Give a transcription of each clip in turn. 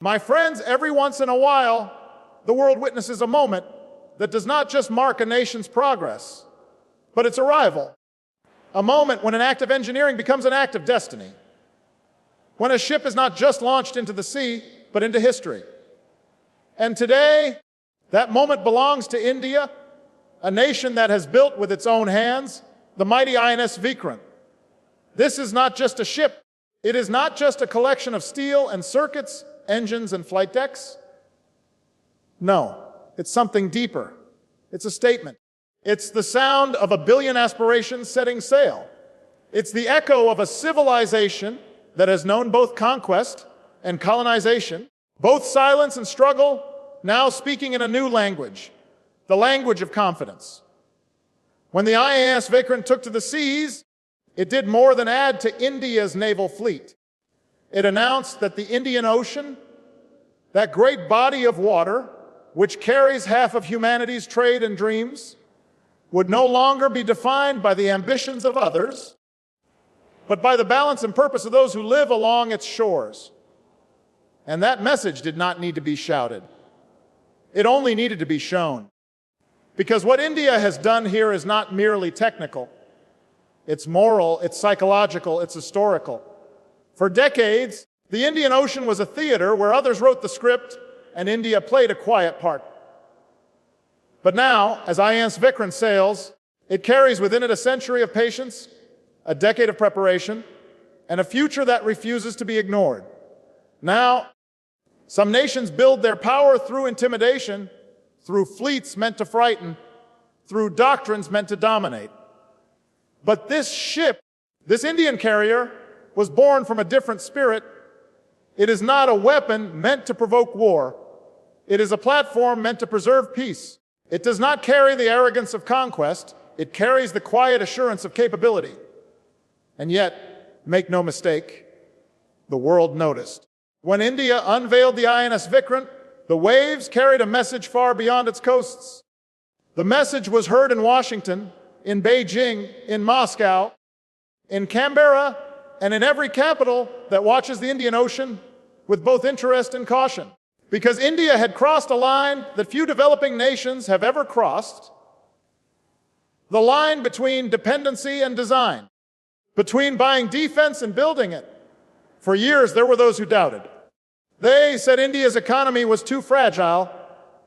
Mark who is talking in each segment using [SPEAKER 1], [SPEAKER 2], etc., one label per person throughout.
[SPEAKER 1] My friends, every once in a while, the world witnesses a moment that does not just mark a nation's progress, but its arrival. A moment when an act of engineering becomes an act of destiny. When a ship is not just launched into the sea, but into history. And today, that moment belongs to India, a nation that has built with its own hands the mighty INS Vikrant. This is not just a ship. It is not just a collection of steel and circuits, engines and flight decks. No, it's something deeper. It's a statement. It's the sound of 1 billion aspirations setting sail. It's the echo of a civilization that has known both conquest and colonization, both silence and struggle, now speaking in a new language, the language of confidence. When the INS Vikrant took to the seas, it did more than add to India's naval fleet. It announced that the Indian Ocean, that great body of water, which carries half of humanity's trade and dreams, would no longer be defined by the ambitions of others, but by the balance and purpose of those who live along its shores. And that message did not need to be shouted. It only needed to be shown. Because what India has done here is not merely technical. It's moral, it's psychological, it's historical. For decades, the Indian Ocean was a theater where others wrote the script and India played a quiet part. But now, as INS Vikrant sails, it carries within it a century of patience, a decade of preparation, and a future that refuses to be ignored. Now, some nations build their power through intimidation, through fleets meant to frighten, through doctrines meant to dominate. But this ship, this Indian carrier, was born from a different spirit. It is not a weapon meant to provoke war. It is a platform meant to preserve peace. It does not carry the arrogance of conquest. It carries the quiet assurance of capability. And yet, make no mistake, the world noticed. When India unveiled the INS Vikrant, the waves carried a message far beyond its coasts. The message was heard in Washington, in Beijing, in Moscow, in Canberra, and in every capital that watches the Indian Ocean with both interest and caution. Because India had crossed a line that few developing nations have ever crossed, the line between dependency and design, between buying defense and building it. For years, there were those who doubted. They said India's economy was too fragile,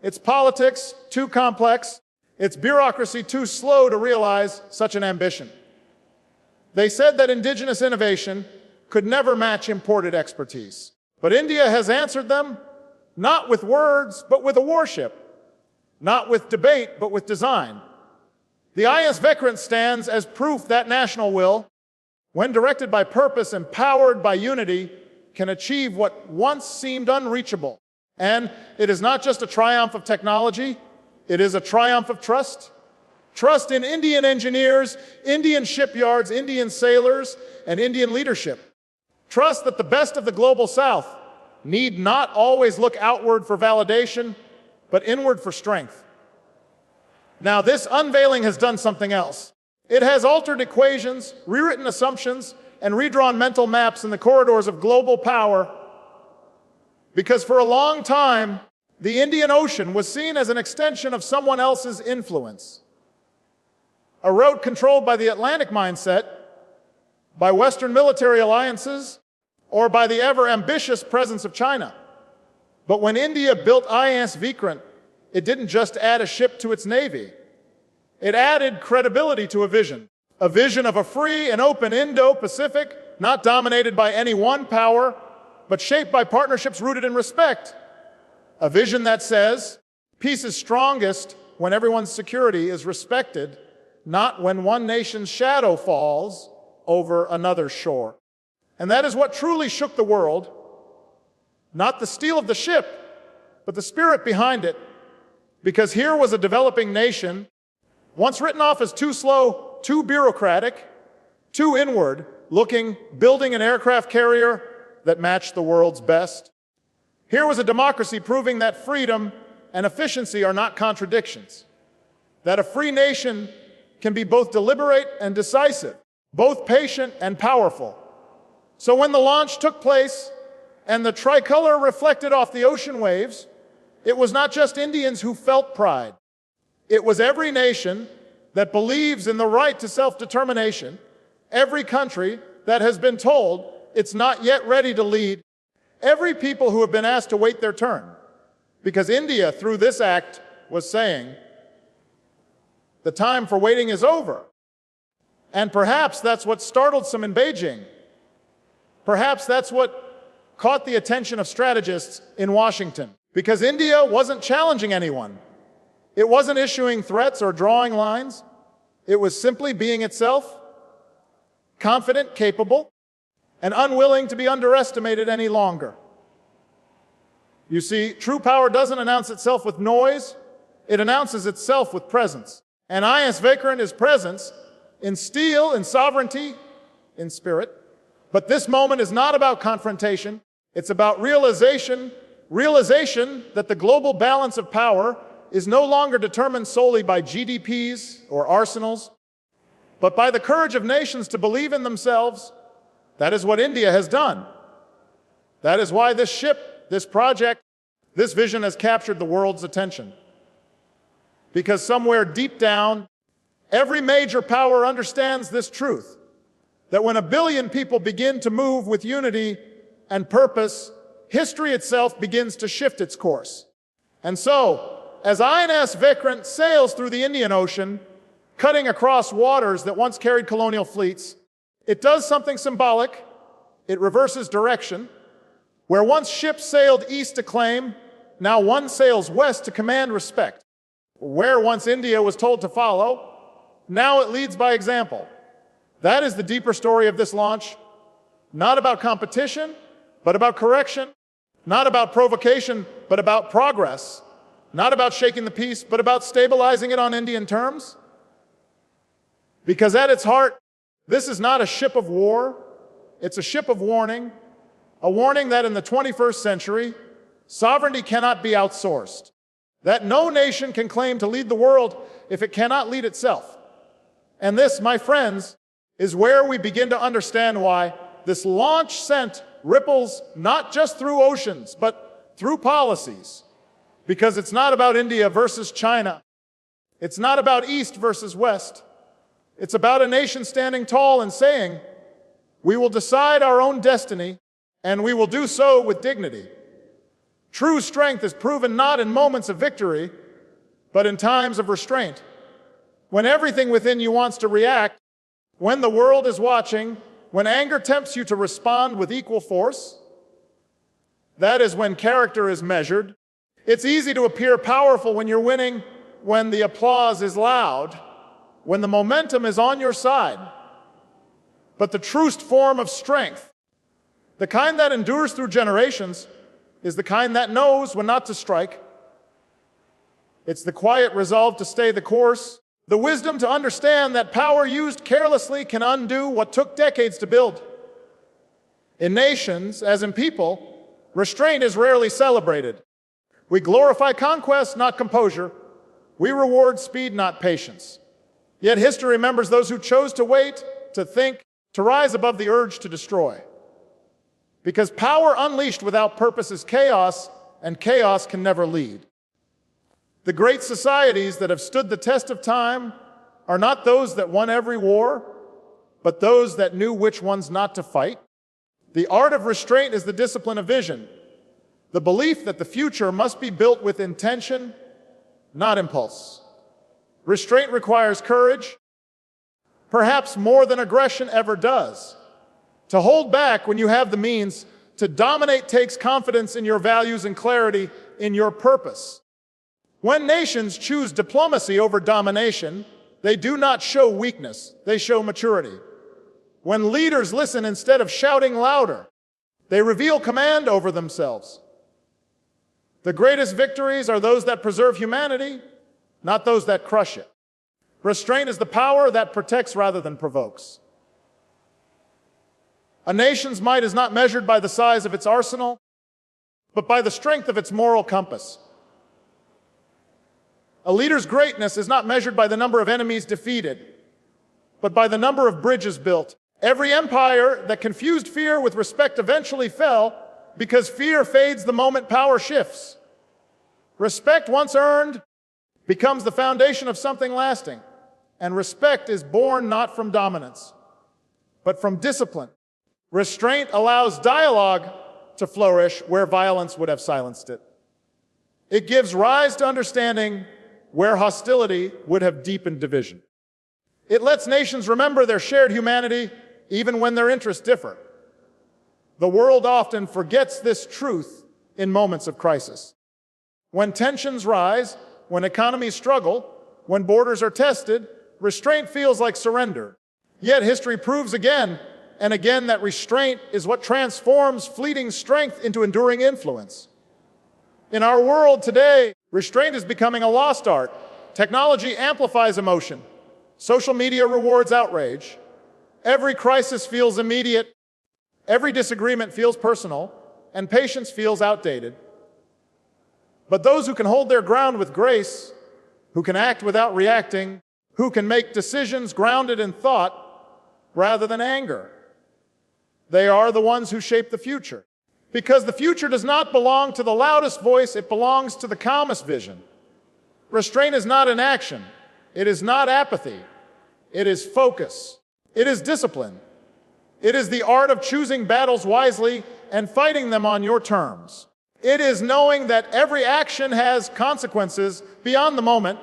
[SPEAKER 1] its politics too complex, its bureaucracy too slow to realize such an ambition. They said that indigenous innovation could never match imported expertise. But India has answered them, not with words, but with a warship, not with debate, but with design. The INS Vikrant stands as proof that national will, when directed by purpose and powered by unity, can achieve what once seemed unreachable. And it is not just a triumph of technology, it is a triumph of trust. Trust in Indian engineers, Indian shipyards, Indian sailors, and Indian leadership. Trust that the best of the global South need not always look outward for validation, but inward for strength. Now, this unveiling has done something else. It has altered equations, rewritten assumptions, and redrawn mental maps in the corridors of global power, because for a long time, the Indian Ocean was seen as an extension of someone else's influence. A route controlled by the Atlantic mindset, by Western military alliances, or by the ever-ambitious presence of China. But when India built INS Vikrant, it didn't just add a ship to its navy. It added credibility to a vision of a free and open Indo-Pacific, not dominated by any one power, but shaped by partnerships rooted in respect. A vision that says, peace is strongest when everyone's security is respected, not when one nation's shadow falls over another's shore. And that is what truly shook the world, not the steel of the ship, but the spirit behind it. Because here was a developing nation, once written off as too slow, too bureaucratic, too inward, looking, building an aircraft carrier that matched the world's best. Here was a democracy proving that freedom and efficiency are not contradictions, that a free nation can be both deliberate and decisive, both patient and powerful. So when the launch took place, and the tricolor reflected off the ocean waves, it was not just Indians who felt pride. It was every nation that believes in the right to self-determination, every country that has been told it's not yet ready to lead, every people who have been asked to wait their turn. Because India, through this act, was saying, the time for waiting is over. And perhaps that's what startled some in Beijing. Perhaps that's what caught the attention of strategists in Washington. Because India wasn't challenging anyone. It wasn't issuing threats or drawing lines. It was simply being itself, confident, capable, and unwilling to be underestimated any longer. You see, true power doesn't announce itself with noise, it announces itself with presence. And INS Vikrant is presence in steel, in sovereignty, in spirit. But this moment is not about confrontation, it's about realization that the global balance of power is no longer determined solely by GDPs or arsenals, but by the courage of nations to believe in themselves. That is what India has done. That is why this ship, this project, this vision has captured the world's attention. Because somewhere deep down, every major power understands this truth, that when 1 billion people begin to move with unity and purpose, history itself begins to shift its course. And so, as INS Vikrant sails through the Indian Ocean, cutting across waters that once carried colonial fleets, it does something symbolic. It reverses direction. Where once ships sailed east to claim, now one sails west to command respect. Where once India was told to follow, now it leads by example. That is the deeper story of this launch. Not about competition, but about correction. Not about provocation, but about progress. Not about shaking the peace, but about stabilizing it on Indian terms. Because at its heart, this is not a ship of war, it's a ship of warning, a warning that in the 21st century, sovereignty cannot be outsourced, that no nation can claim to lead the world if it cannot lead itself. And this, my friends, is where we begin to understand why this launch sent ripples not just through oceans, but through policies. Because it's not about India versus China. It's not about East versus West. It's about a nation standing tall and saying, we will decide our own destiny, and we will do so with dignity. True strength is proven not in moments of victory, but in times of restraint. When everything within you wants to react, when the world is watching, when anger tempts you to respond with equal force, that is when character is measured. It's easy to appear powerful when you're winning, when the applause is loud, when the momentum is on your side. But the truest form of strength, the kind that endures through generations, is the kind that knows when not to strike. It's the quiet resolve to stay the course, the wisdom to understand that power used carelessly can undo what took decades to build. In nations, as in people, restraint is rarely celebrated. We glorify conquest, not composure. We reward speed, not patience. Yet history remembers those who chose to wait, to think, to rise above the urge to destroy. Because power unleashed without purpose is chaos, and chaos can never lead. The great societies that have stood the test of time are not those that won every war, but those that knew which ones not to fight. The art of restraint is the discipline of vision, the belief that the future must be built with intention, not impulse. Restraint requires courage, perhaps more than aggression ever does. To hold back when you have the means, to dominate takes confidence in your values and clarity in your purpose. When nations choose diplomacy over domination, they do not show weakness, they show maturity. When leaders listen instead of shouting louder, they reveal command over themselves. The greatest victories are those that preserve humanity, not those that crush it. Restraint is the power that protects rather than provokes. A nation's might is not measured by the size of its arsenal, but by the strength of its moral compass. A leader's greatness is not measured by the number of enemies defeated, but by the number of bridges built. Every empire that confused fear with respect eventually fell because fear fades the moment power shifts. Respect once earned becomes the foundation of something lasting, and respect is born not from dominance, but from discipline. Restraint allows dialogue to flourish where violence would have silenced it. It gives rise to understanding where hostility would have deepened division. It lets nations remember their shared humanity even when their interests differ. The world often forgets this truth in moments of crisis. When tensions rise, when economies struggle, when borders are tested, restraint feels like surrender. Yet history proves again and again that restraint is what transforms fleeting strength into enduring influence. In our world today, restraint is becoming a lost art. Technology amplifies emotion. Social media rewards outrage. Every crisis feels immediate. Every disagreement feels personal, and patience feels outdated. But those who can hold their ground with grace, who can act without reacting, who can make decisions grounded in thought rather than anger, they are the ones who shape the future. Because the future does not belong to the loudest voice, it belongs to the calmest vision. Restraint is not inaction. It is not apathy. It is focus. It is discipline. It is the art of choosing battles wisely and fighting them on your terms. It is knowing that every action has consequences beyond the moment,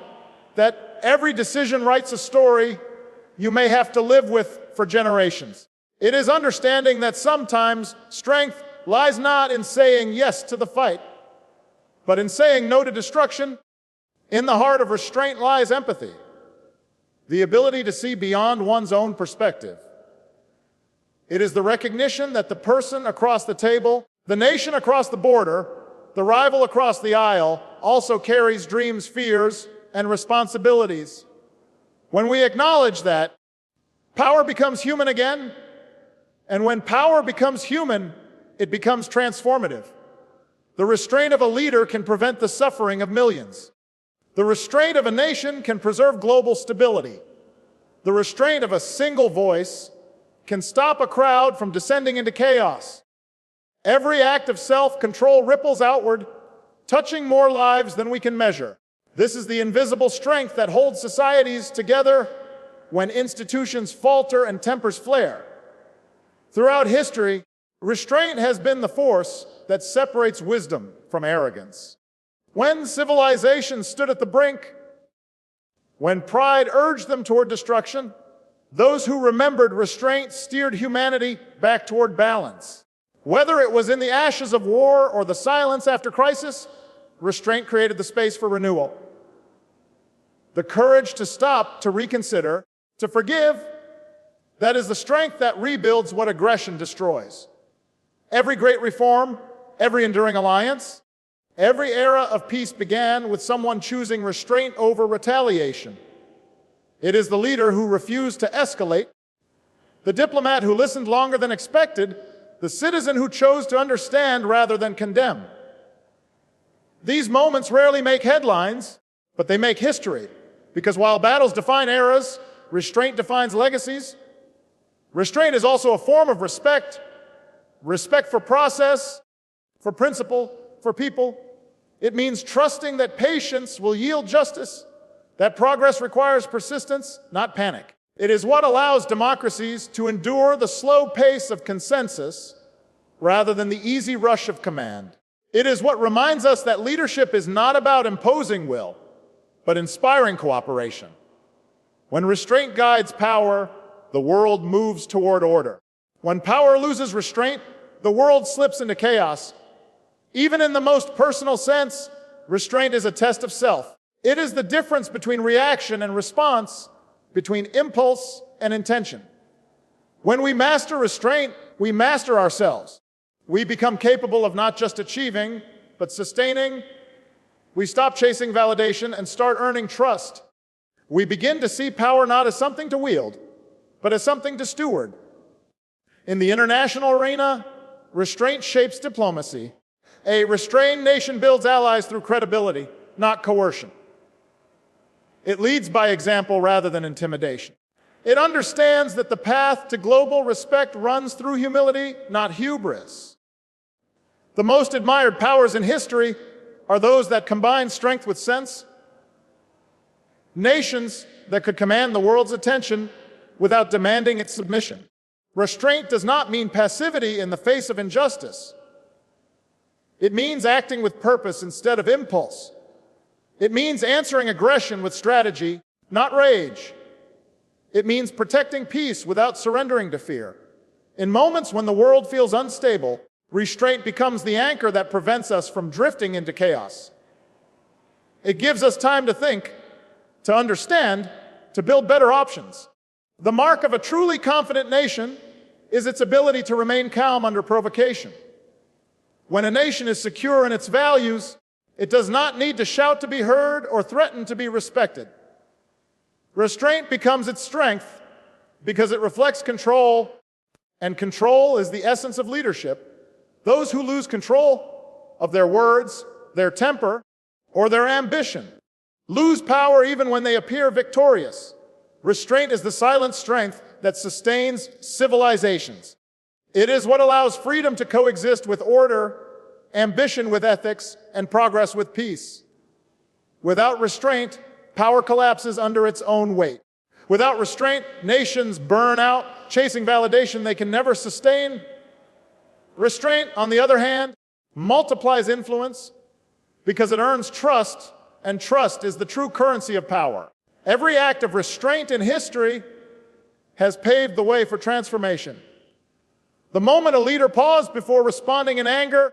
[SPEAKER 1] that every decision writes a story you may have to live with for generations. It is understanding that sometimes strength lies not in saying yes to the fight, but in saying no to destruction. In the heart of restraint lies empathy, the ability to see beyond one's own perspective. It is the recognition that the person across the table, the nation across the border, the rival across the aisle also carries dreams, fears, and responsibilities. When we acknowledge that, power becomes human again, and when power becomes human, it becomes transformative. The restraint of a leader can prevent the suffering of millions. The restraint of a nation can preserve global stability. The restraint of a single voice can stop a crowd from descending into chaos. Every act of self-control ripples outward, touching more lives than we can measure. This is the invisible strength that holds societies together when institutions falter and tempers flare. Throughout history, restraint has been the force that separates wisdom from arrogance. When civilization stood at the brink, when pride urged them toward destruction, those who remembered restraint steered humanity back toward balance. Whether it was in the ashes of war or the silence after crisis, restraint created the space for renewal. The courage to stop, to reconsider, to forgive, that is the strength that rebuilds what aggression destroys. Every great reform, every enduring alliance, every era of peace began with someone choosing restraint over retaliation. It is the leader who refused to escalate, the diplomat who listened longer than expected, the citizen who chose to understand rather than condemn. These moments rarely make headlines, but they make history, because while battles define eras, restraint defines legacies. Restraint is also a form of respect, respect for process, for principle, for people. It means trusting that patience will yield justice, that progress requires persistence, not panic. It is what allows democracies to endure the slow pace of consensus rather than the easy rush of command. It is what reminds us that leadership is not about imposing will, but inspiring cooperation. When restraint guides power, the world moves toward order. When power loses restraint, the world slips into chaos. Even in the most personal sense, restraint is a test of self. It is the difference between reaction and response, between impulse and intention. When we master restraint, we master ourselves. We become capable of not just achieving, but sustaining. We stop chasing validation and start earning trust. We begin to see power not as something to wield, but as something to steward. In the international arena, restraint shapes diplomacy. A restrained nation builds allies through credibility, not coercion. It leads by example rather than intimidation. It understands that the path to global respect runs through humility, not hubris. The most admired powers in history are those that combine strength with sense. Nations that could command the world's attention without demanding its submission. Restraint does not mean passivity in the face of injustice. It means acting with purpose instead of impulse. It means answering aggression with strategy, not rage. It means protecting peace without surrendering to fear. In moments when the world feels unstable, restraint becomes the anchor that prevents us from drifting into chaos. It gives us time to think, to understand, to build better options. The mark of a truly confident nation is its ability to remain calm under provocation. When a nation is secure in its values, it does not need to shout to be heard or threaten to be respected. Restraint becomes its strength because it reflects control, and control is the essence of leadership. Those who lose control of their words, their temper, or their ambition lose power even when they appear victorious. Restraint is the silent strength that sustains civilizations. It is what allows freedom to coexist with order, ambition with ethics, and progress with peace. Without restraint, power collapses under its own weight. Without restraint, nations burn out, chasing validation they can never sustain. Restraint, on the other hand, multiplies influence because it earns trust, and trust is the true currency of power. Every act of restraint in history has paved the way for transformation. The moment a leader paused before responding in anger,